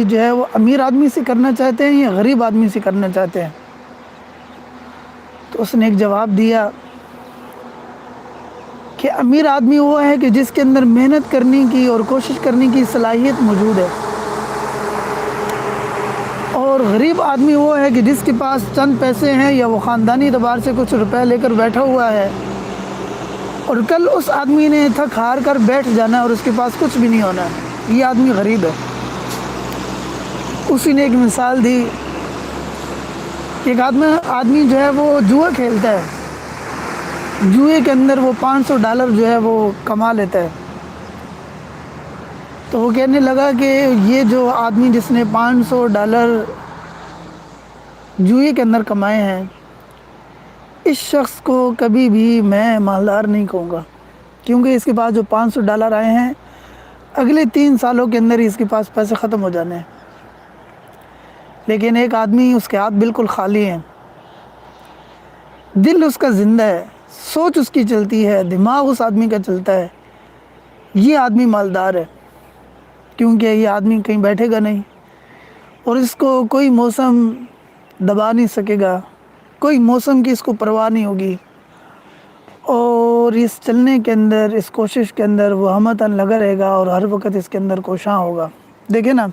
جو ہے وہ امیر آدمی سے کرنا چاہتے ہیں یا غریب آدمی سے کرنا چاہتے ہیں؟ تو اس نے ایک جواب دیا کہ امیر آدمی وہ ہے کہ جس کے اندر محنت کرنے کی اور کوشش کرنے کی صلاحیت موجود ہے، اور غریب آدمی وہ ہے کہ جس کے پاس چند پیسے ہیں یا وہ خاندانی اعتبار سے کچھ روپے لے کر بیٹھا ہوا ہے، اور کل اس آدمی نے تھک ہار کر بیٹھ جانا ہے اور اس کے پاس کچھ بھی نہیں ہونا ہے، یہ آدمی غریب ہے۔ اسی نے ایک مثال دی، ایک آدمی جو ہے وہ جوا کھیلتا ہے، جوئے کے اندر وہ $500 جو ہے وہ کما لیتا ہے۔ تو وہ کہنے لگا کہ یہ جو آدمی جس نے $500 جوئے کے اندر کمائے ہیں، اس شخص کو کبھی بھی میں مالدار نہیں کہوں گا، کیونکہ اس کے پاس جو $500 آئے ہیں اگلے 3 سالوں کے اندر ہی اس کے پاس پیسے ختم ہو جانے ہیں۔ لیکن ایک آدمی، اس کے ہاتھ بالکل خالی ہیں، دل اس کا زندہ ہے، سوچ اس کی چلتی ہے، دماغ اس آدمی کا چلتا ہے، یہ آدمی مالدار ہے، کیونکہ یہ آدمی کہیں بیٹھے گا نہیں، اور اس کو کوئی موسم دبا نہیں سکے گا، کوئی موسم کی اس کو پرواہ نہیں ہوگی، اور اس چلنے کے اندر، اس کوشش کے اندر وہ ہمتاً لگا رہے گا اور ہر وقت اس کے اندر کوشاں ہوگا۔ دیکھیں نا،